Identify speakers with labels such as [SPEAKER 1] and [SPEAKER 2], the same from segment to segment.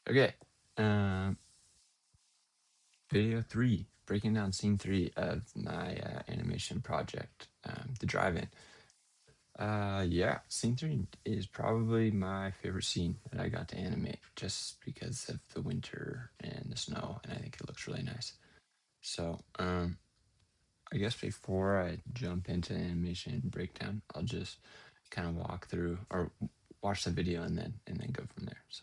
[SPEAKER 1] Okay. Um, Video 3, breaking down scene 3 of my animation project, the drive-in. Yeah, scene 3 is probably my favorite scene that I got to animate just because of the winter and the snow, and I think it looks really nice. So, I guess before I jump into animation breakdown, I'll just kind of walk through or watch the video and then go from there. So.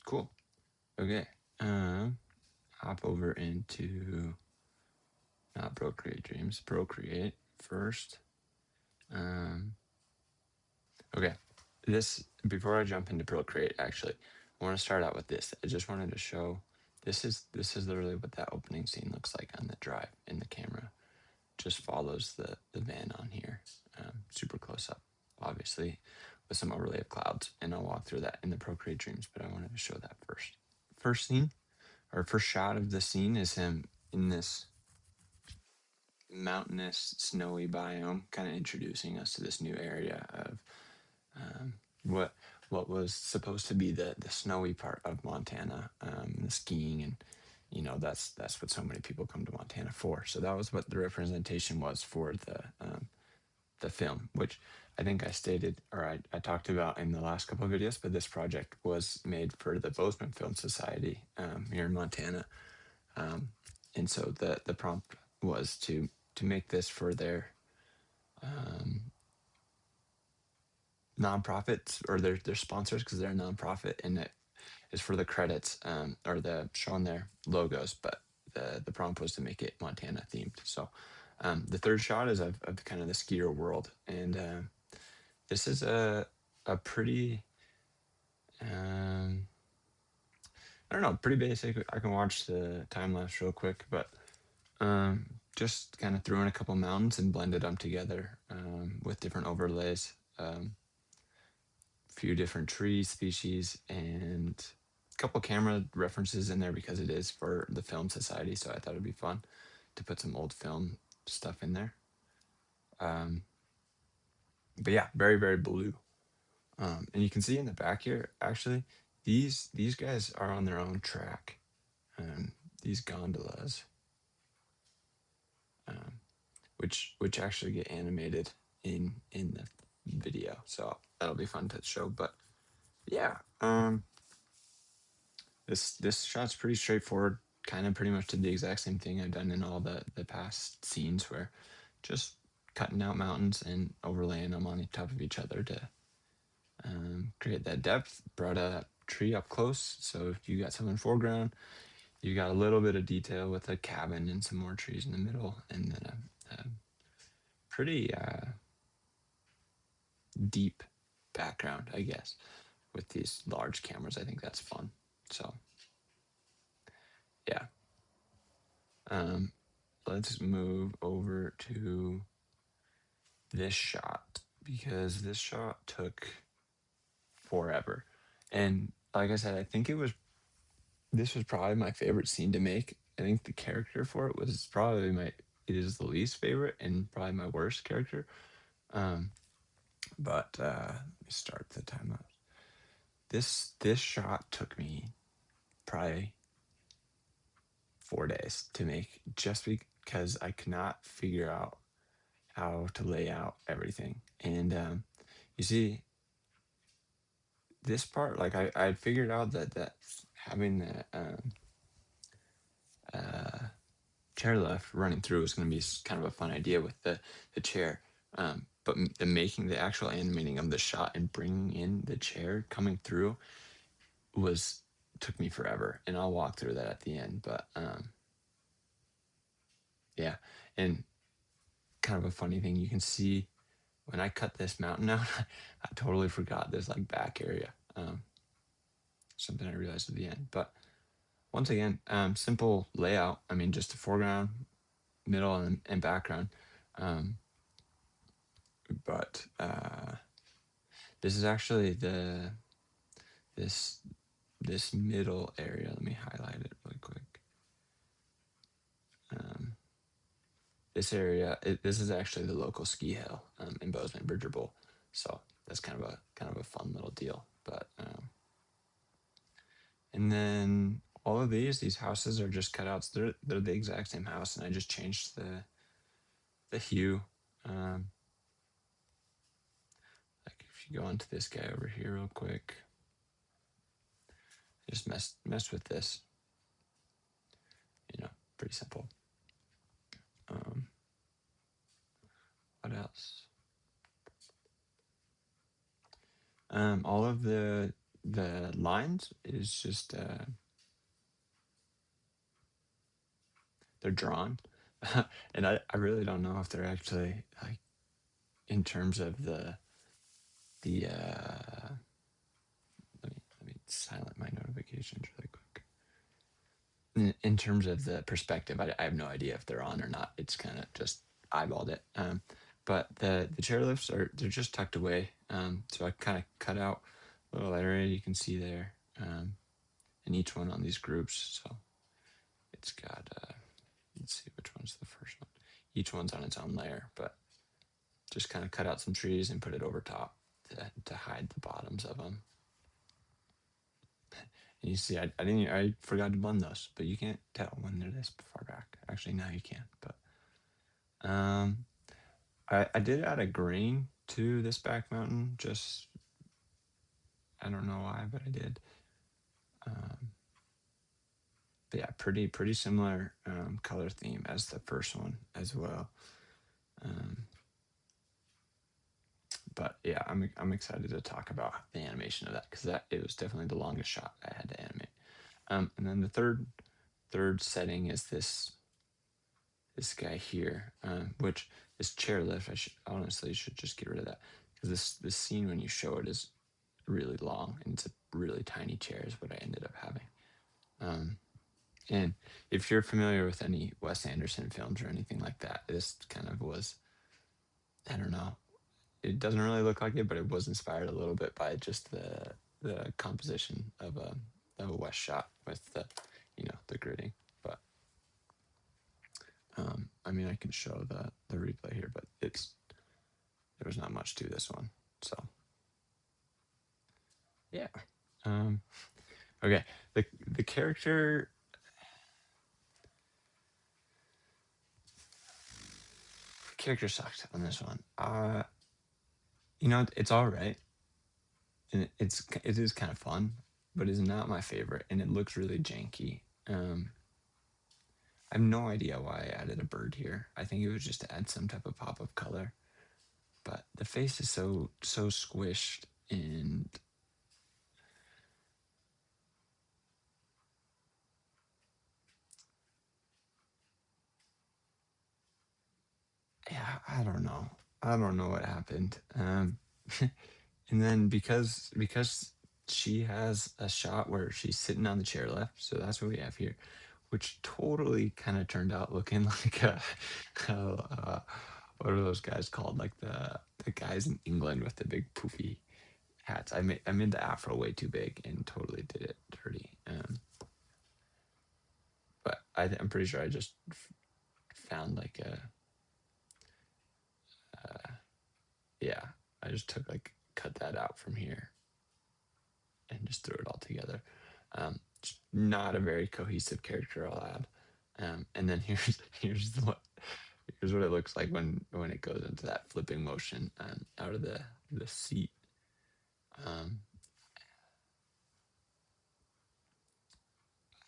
[SPEAKER 1] Cool. Okay. Hop over into not Procreate Dreams, Procreate first. Um, okay. This before I jump into Procreate, actually, I want to start out with this. I just wanted to show this is literally what that opening scene looks like on the drive in the camera. Just follows the van on here, super close up, obviously, with some overlay of clouds, and I'll walk through that in the Procreate Dreams. But I wanted to show that first. First scene or first shot of the scene is him in this mountainous, snowy biome, kind of introducing us to this new area of um, what what was supposed to be the snowy part of Montana, the skiing, and that's what so many people come to Montana for. So that was what the representation was for the film, which I think I stated or I talked about in the last couple of videos. But this project was made for the Bozeman Film Society here in Montana, and so the prompt was to make this for their um, nonprofits or their sponsors because they're a nonprofit, and it is for the credits or the showing their logos. But the prompt was to make it Montana themed. So the third shot is of kind of the skier world, and this is a pretty um, I don't know, pretty basic. I can watch the time lapse real quick, but just kind of threw in a couple mountains and blended them together with different overlays, few different tree species, and a couple camera references in there because it is for the film society. So I thought it'd be fun to put some old film stuff in there. Um, but yeah, very very blue. And you can see in the back here, actually, these guys are on their own track. Um, these gondolas, um, which actually get animated in the video, so that'll be fun to show. But yeah, this shot's pretty straightforward. Kind of pretty much did the exact same thing I've done in all the past scenes, where just cutting out mountains and overlaying them on top of each other to create that depth. Brought a tree up close, so if you got some in foreground, you got a little bit of detail with a cabin and some more trees in the middle, and then a pretty deep background, I guess, with these large cameras. I think that's fun. So yeah. Um, let's move over to this shot because this shot took forever. And like I said, I think this was probably my favorite scene to make. I think the character for it was probably it is the least favorite and probably my worst character. Um, but let me start the timeout. This shot took me probably 4 days to make just because I could not figure out how to lay out everything. And you see, this part, like I had figured out that having the chairlift running through was going to be kind of a fun idea with the chair. But the making, the actual animating of the shot and bringing in the chair coming through was took me forever, and I'll walk through that at the end. But yeah, and kind of a funny thing, you can see when I cut this mountain out, I totally forgot this like back area. Something I realized at the end. But once again, simple layout. I mean, just a foreground, middle, and background. Um, but this is actually this this middle area. Let me highlight it really quick. Um, this area, this is actually the local ski hill in Bozeman, Bridger Bowl. So that's kind of a fun little deal. But and then all of these houses are just cutouts. They're the exact same house, and I just changed the hue. Um, like if you go into this guy over here real quick, just mess with this. Pretty simple. Um, what else? All of the lines is just they're drawn, and I really don't know if they're actually like in terms of the let me silent my notifications really quick. In terms of the perspective, I have no idea if they're on or not. It's kind of just eyeballed it. But the chairlifts they're just tucked away. So I kind of cut out a little area you can see there, in each one on these groups. So it's got let's see which one's the first one. Each one's on its own layer, but just kind of cut out some trees and put it over top to hide the bottoms of them. And you see, I forgot to blend those, but you can't tell when they're this far back. Actually, now you can. But I did add a grain to this back mountain. Just I don't know why, but I did. But yeah, pretty similar color theme as the first one as well. Um, but yeah, I'm excited to talk about the animation of that because that it was definitely the longest shot I had to animate. And then the third setting is this guy here, which is chairlift. I should just get rid of that because this scene when you show it is really long and it's a really tiny chair is what I ended up having. And if you're familiar with any Wes Anderson films or anything like that, this kind of was, I don't know, it doesn't really look like it, but it was inspired a little bit by just the composition of a West shot with the gridding. But I mean, I can show the replay here, but there was not much to this one. So yeah. Um, okay. The character sucked on this one. It's all right, and it is kind of fun, but it's not my favorite, and it looks really janky. I have no idea why I added a bird here. I think it was just to add some type of pop of color, but the face is so squished, and yeah, I don't know what happened. And then because she has a shot where she's sitting on the chair left, so that's what we have here, which totally kind of turned out looking like what are those guys called? Like the guys in England with the big poofy hats. I made the afro way too big and totally did it dirty. But I'm pretty sure I just found like yeah, I just took cut that out from here and just threw it all together. Just not a very cohesive character, I'll add. And then here's what it looks like when it goes into that flipping motion out of the seat. Um,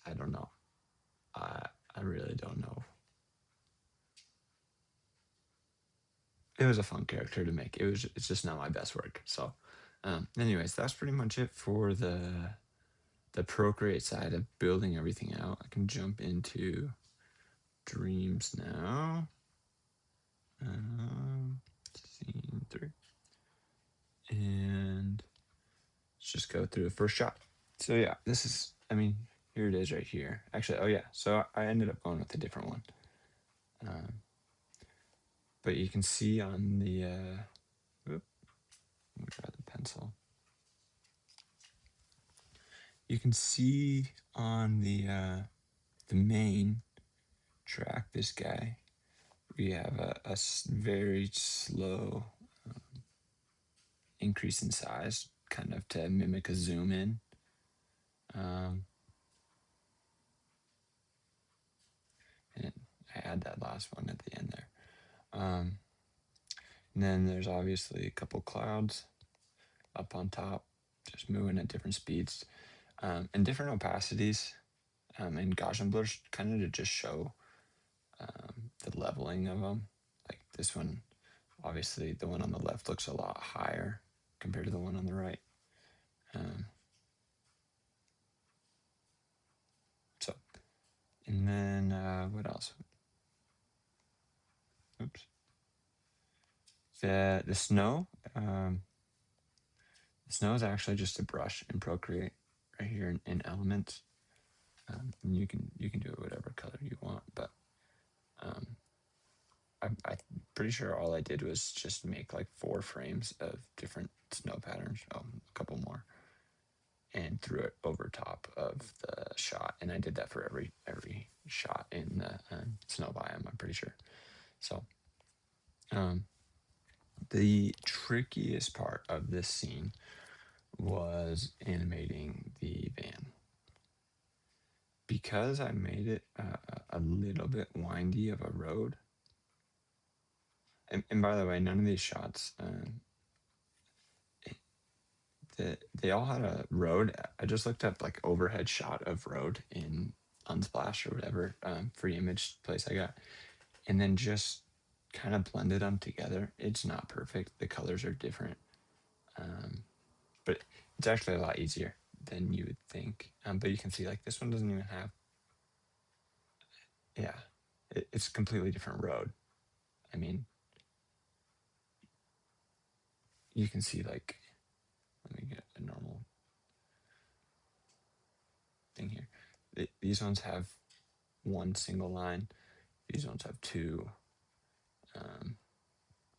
[SPEAKER 1] I don't know. I really don't know. It was a fun character to make. It's just not my best work. So, anyways, that's pretty much it for the Procreate side of building everything out. I can jump into Dreams now. Scene 3. And let's just go through the first shot. So yeah, this is, I mean, here it is right here. Actually, oh yeah, so I ended up going with a different one. But you can see on the, let me try the pencil. You can see on the main track, this guy, we have a very slow increase in size, kind of to mimic a zoom in. And I add that last one at the end there. And then there's obviously a couple clouds up on top, just moving at different speeds, and different opacities, and Gaussian blurs, kind of to just show the leveling of them. Like this one, obviously the one on the left looks a lot higher compared to the one on the right. So, and then what else? Oops. The snow. The snow is actually just a brush in Procreate right here in Elements. And you can do it whatever color you want, but I'm pretty sure all I did was just make like 4 frames of different snow patterns, a couple more, and threw it over top of the shot. And I did that for every shot in the snow biome, I'm pretty sure. So the trickiest part of this scene was animating the van. Because I made it a little bit windy of a road. And by the way, none of these shots, they all had a road. I just looked up like overhead shot of road in Unsplash or whatever free image place I got, and then just kind of blended them together. It's not perfect. The colors are different, but it's actually a lot easier than you would think. But you can see like this one doesn't even have. Yeah, it's a completely different road. I mean, you can see like, let me get a normal thing here. These ones have one single line. These ones have 2.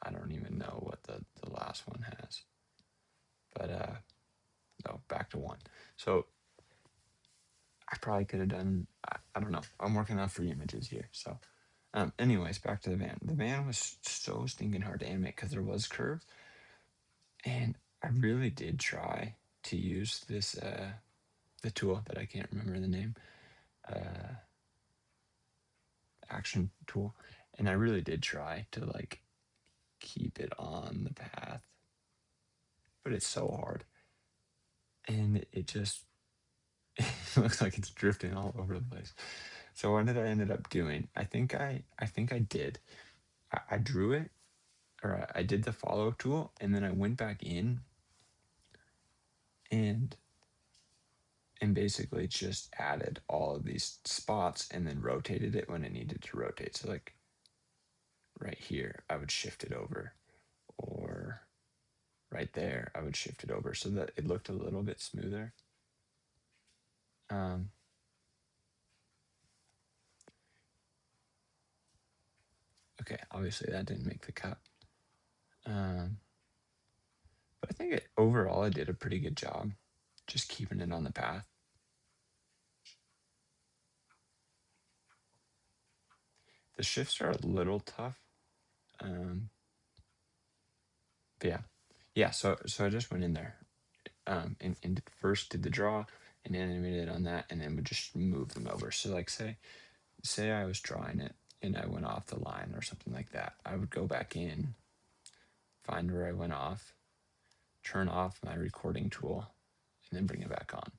[SPEAKER 1] I don't even know what the last one has. But no, back to 1. So I probably could have done, I don't know. I'm working on free images here. So anyways, back to the van. The van was so stinking hard to animate because there was curve. And I really did try to use this, the tool that I can't remember the name, action tool. And I really did try to like keep it on the path, but it's so hard. And it just, it looks like it's drifting all over the place. So what did I ended up doing? I think I did. I drew it, or I did the follow tool, and then I went back in and basically just added all of these spots and then rotated it when it needed to rotate. So like right here, I would shift it over, or right there, I would shift it over so that it looked a little bit smoother. Okay, obviously that didn't make the cut. But I think overall I did a pretty good job just keeping it on the path. The shifts are a little tough. But yeah. So I just went in there, and first did the draw and animated on that, and then would just move them over. So like say I was drawing it and I went off the line or something like that, I would go back in, find where I went off, turn off my recording tool, and then bring it back on.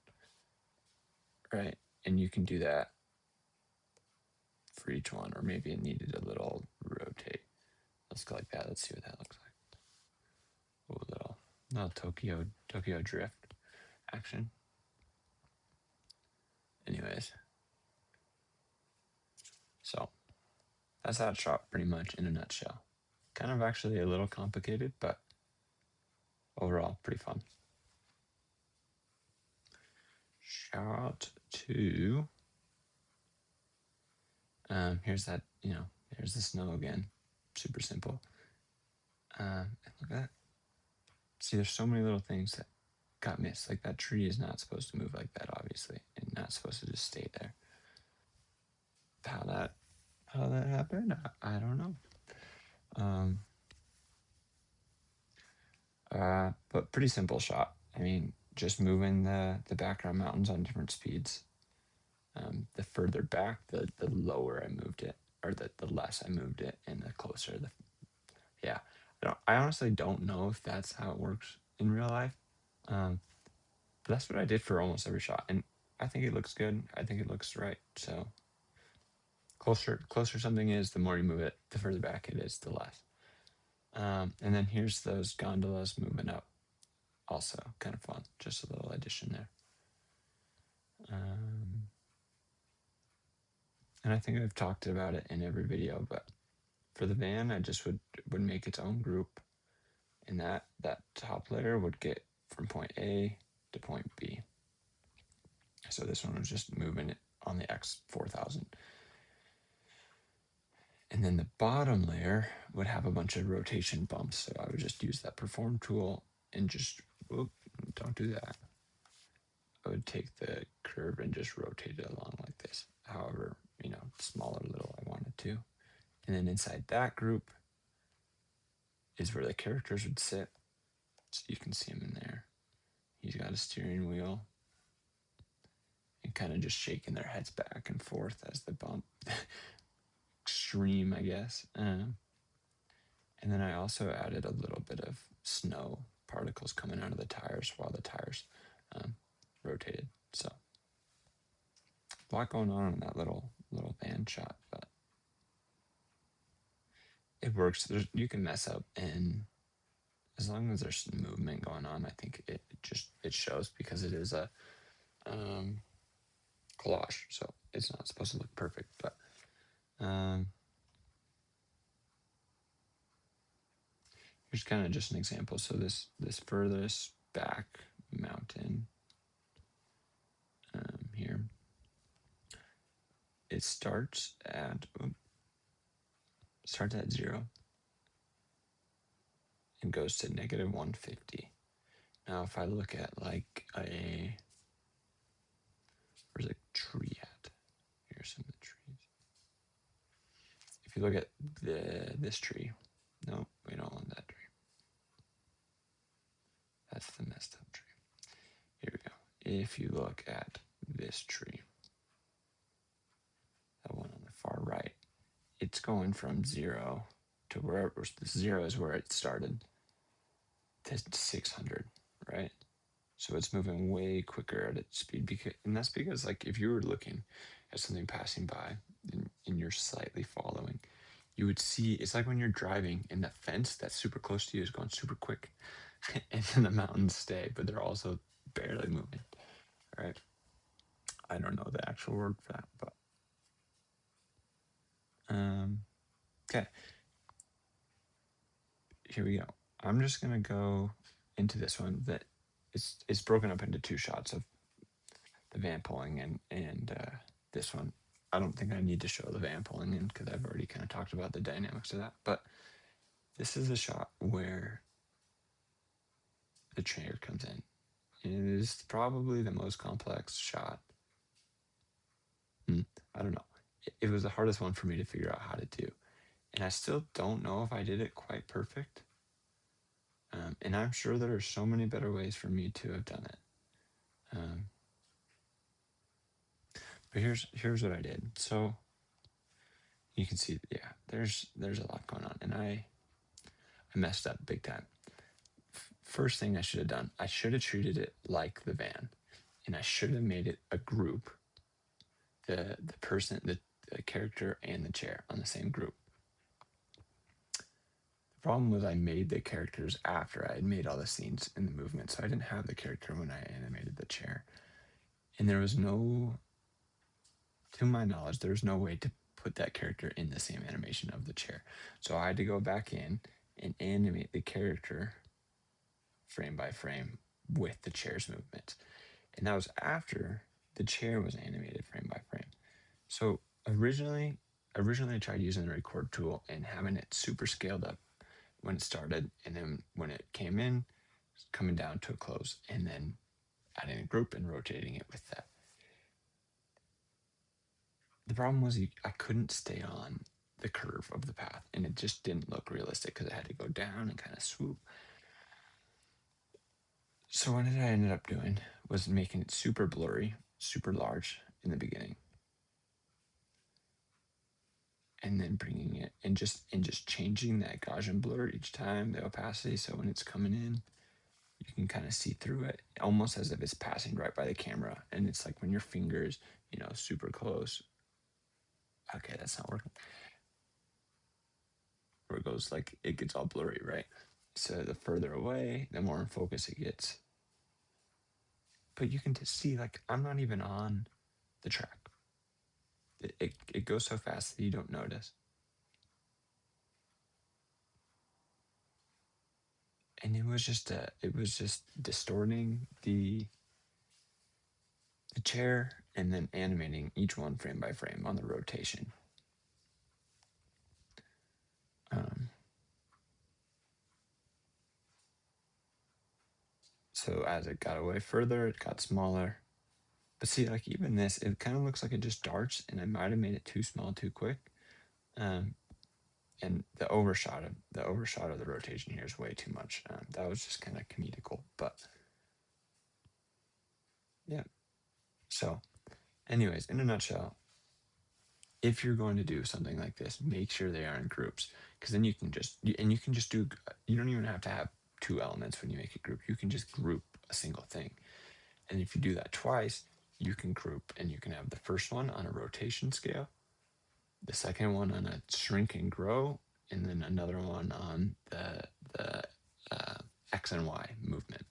[SPEAKER 1] Right, and you can do that for each one, or maybe it needed a little rotate. Let's go like that. Let's see what that looks like. A little Tokyo drift action. Anyways, so that's that shot pretty much in a nutshell. Kind of actually a little complicated, but overall pretty fun. Shout out to, here's that, there's the snow again. Super simple. And look at that. See, there's so many little things that got missed. Like that tree is not supposed to move like that, obviously, and not supposed to just stay there. How that happened, I don't know. But pretty simple shot. I mean, just moving the background mountains on different speeds. The further back, the lower I moved it, or the less I moved it, and the closer. Yeah, I honestly don't know if that's how it works in real life. But that's what I did for almost every shot, and I think it looks good. I think it looks right. So closer something is, the more you move it, the further back it is, the less. And then here's those gondolas moving up. Also kind of fun. Just a little addition there. And I think I've talked about it in every video, but for the van, I just would make its own group, and that top layer would get from point A to point B. So this one was just moving it on the X4000. And then the bottom layer would have a bunch of rotation bumps. So I would just use that perform tool and just, whoop, don't do that. I would take the curve and just rotate it along like this, however, small or little I wanted to. And then inside that group is where the characters would sit. So you can see him in there. He's got a steering wheel and kind of just shaking their heads back and forth as the bump. Extreme, I guess. And then I also added a little bit of snow particles coming out of the tires while the tires rotated. So a lot going on in that little van shot, but it works. You can mess up, and as long as there's movement going on, I think it shows, because it is a collage, so it's not supposed to look perfect. But here's kind of just an example. So this furthest back mountain here, it starts at 0 and goes to -150. Now, if I look at like where's a tree at? Here's some of the trees. If you look at this tree, no, we don't want that tree. That's the messed up tree. Here we go. If you look at this tree, that one on the far right, it's going from 0 to wherever, the 0 is where it started, to 600, right? So it's moving way quicker at its speed, and that's because, like, if you were looking at something passing by and you're slightly following, you would see, it's like when you're driving and the fence that's super close to you is going super quick, and then the mountains stay, but they're also barely moving, right? I don't know the actual word for that, but okay. Here we go. I'm just gonna go into this one that it's broken up into 2 shots of the van pulling and this one. I don't think I need to show the van pulling in, because I've already kind of talked about the dynamics of that. But this is the shot where the trainer comes in. It is probably the most complex shot. I don't know. It was the hardest one for me to figure out how to do. And I still don't know if I did it quite perfect. And I'm sure there are so many better ways for me to have done it. But here's what I did. So you can see, yeah, there's a lot going on, and I messed up big time. First thing I should have done, I should have treated it like the van, and I should have made it a group. The person, the character, and the chair on the same group. The problem was I made the characters after I had made all the scenes and the movement, so I didn't have the character when I animated the chair, and there was no, to my knowledge, there was no way to put that character in the same animation of the chair. So I had to go back in and animate the character frame by frame with the chair's movements. And that was after the chair was animated frame by frame. So originally I tried using the record tool and having it super scaled up when it started, and then when it came in, coming down to a close, and then adding a group and rotating it with that. The problem was I couldn't stay on the curve of the path, and it just didn't look realistic because it had to go down and kind of swoop. So what I ended up doing was making it super blurry, super large in the beginning, and then bringing it and just changing that Gaussian blur each time, the opacity, so when it's coming in, you can kind of see through it, almost as if it's passing right by the camera, and it's like when your fingers, super close. Okay, that's not working. Where it goes, like, it gets all blurry, right? So the further away, the more in focus it gets. But you can just see, like, I'm not even on the track. It goes so fast that you don't notice. And it was just distorting the chair and then animating each one frame by frame on the rotation. So as it got away further, it got smaller. But see, like, even this, it kind of looks like it just darts, and I might have made it too small too quick. And the overshot of the rotation here is way too much. That was just kind of comedical, but yeah. So, anyways, in a nutshell, if you're going to do something like this, make sure they are in groups, because then you can just do. You don't even have to have two elements when you make a group. You can just group a single thing, and if you do that twice, you can group, and you can have the first one on a rotation scale, the second one on a shrink and grow, and then another one on the X and Y movement,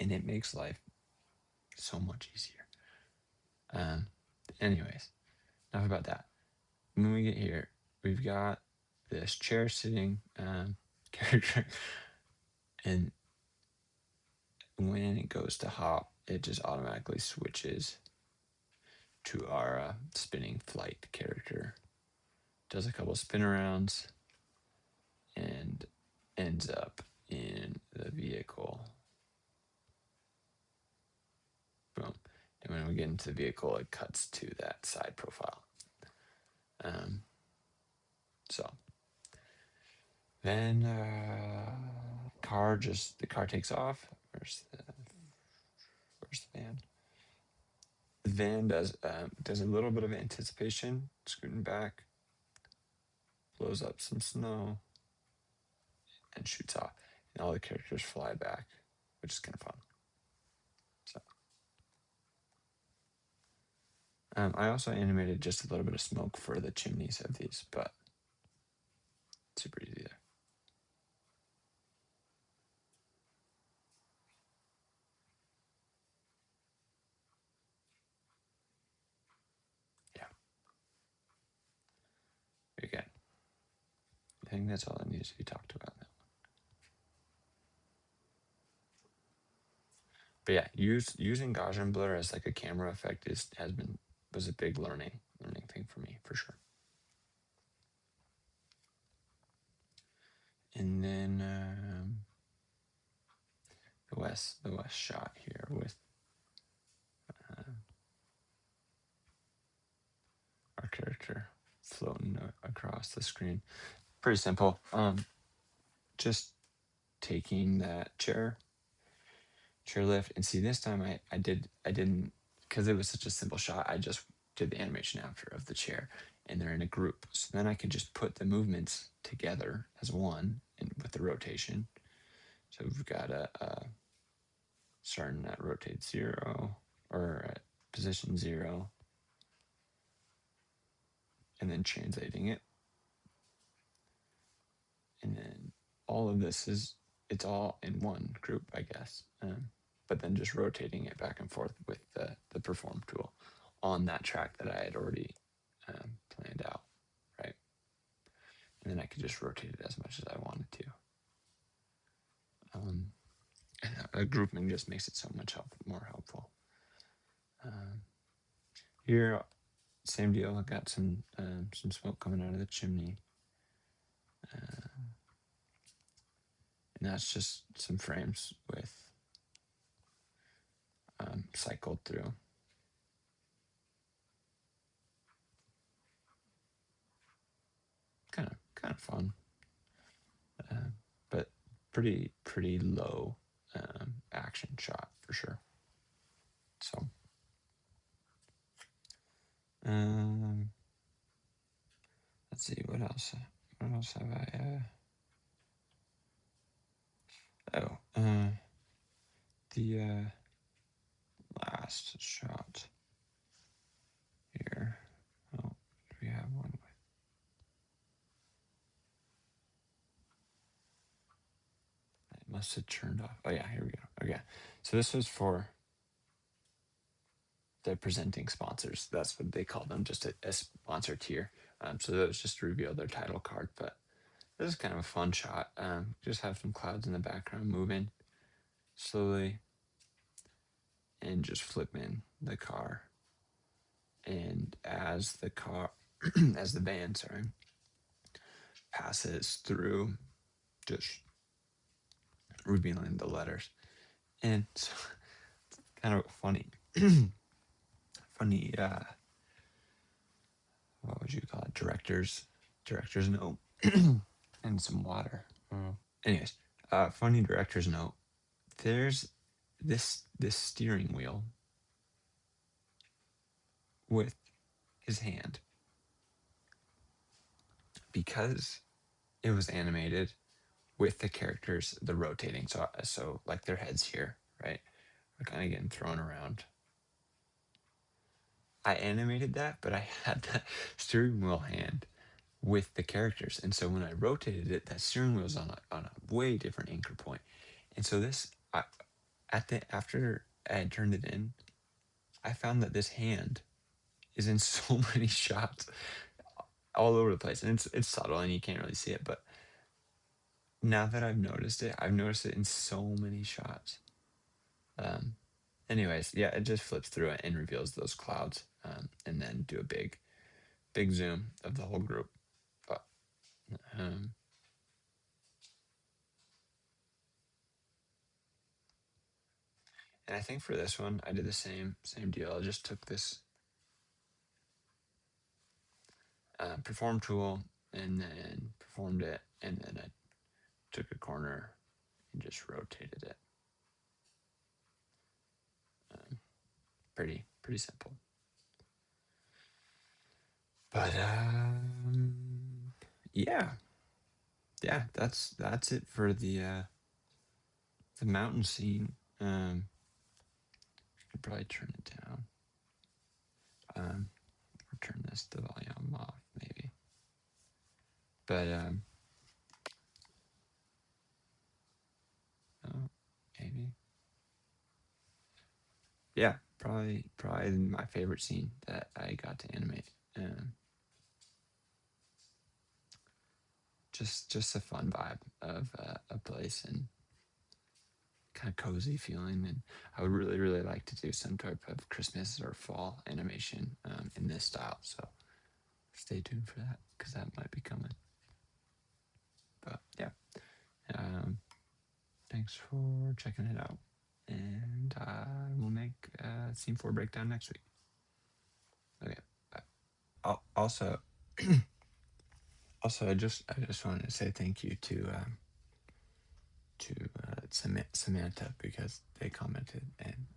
[SPEAKER 1] and it makes life so much easier. Anyways, enough about that. When we get here, we've got this chair sitting character, and when it goes to hop, it just automatically switches to our spinning flight character. Does a couple spin arounds and ends up in the vehicle. Boom. And when we get into the vehicle, it cuts to that side profile. So then the car takes off. Where's the van? The van does a little bit of anticipation, scooting back, blows up some snow, and shoots off. And all the characters fly back, which is kind of fun. So I also animated just a little bit of smoke for the chimneys of these, but super easy there. Yeah. Again, I think that's all that needs to be talked about now. But yeah, using Gaussian blur as like a camera effect was a big learning thing for me, for sure. And then the west shot here with our character floating across the screen. Pretty simple. Just taking that chair lift, and see, this time I didn't, because it was such a simple shot, I just did the animation after of the chair, and they're in a group, so then I could just put the movements together as one, and with the rotation. So we've got a starting at rotate 0, or at position 0, and then translating it, and then all of this it's all in one group, I guess. But then just rotating it back and forth with the perform tool on that track that I had already planned out, right? And then I could just rotate it as much as I wanted to. And a grouping just makes it so much more helpful. Here, same deal. I got some smoke coming out of the chimney, and that's just some frames with cycled through. Kind of fun, but pretty low action shot for sure. So, let's see what else. What else have I? The last shot here. Oh, we have one. It must have turned off. Oh yeah, here we go. Okay, so this was for the presenting sponsors. That's what they call them, just a sponsor tier. So that was just to reveal their title card. But this is kind of a fun shot. Just have some clouds in the background moving slowly, and just flip in the car. And as the car, as the van, sorry, passes through, just revealing the letters. And so, kind of funny, funny, what would you call it? Director's note, and some water. Anyways, funny director's note. There's this steering wheel with his hand, because it was animated with the characters, the rotating. So like their heads here, right? Are kind of getting thrown around. I animated that, but I had the steering wheel hand with the characters, and so when I rotated it, that steering wheel's on a way different anchor point. And so after I had turned it in, I found that this hand is in so many shots all over the place, and it's subtle and you can't really see it, but now that I've noticed it in so many shots. Anyways, yeah, it just flips through it and reveals those clouds, and then do a big zoom of the whole group. But um, and I think for this one I did the same deal. I just took this perform tool and then performed it, and then I took a corner and just rotated it. Pretty simple. But yeah, that's it for the mountain scene. I could probably turn it down. Or turn the volume off maybe. But oh, maybe. Yeah, probably my favorite scene that I got to animate. Just a fun vibe of a place, and kind of cozy feeling. And I would really like to do some type of Christmas or fall animation in this style. So stay tuned for that, because that might be coming. But yeah, thanks for checking it out, and we'll make scene 4 breakdown next week. Okay, bye. Also, I just wanted to say thank you to Samantha, because they commented, and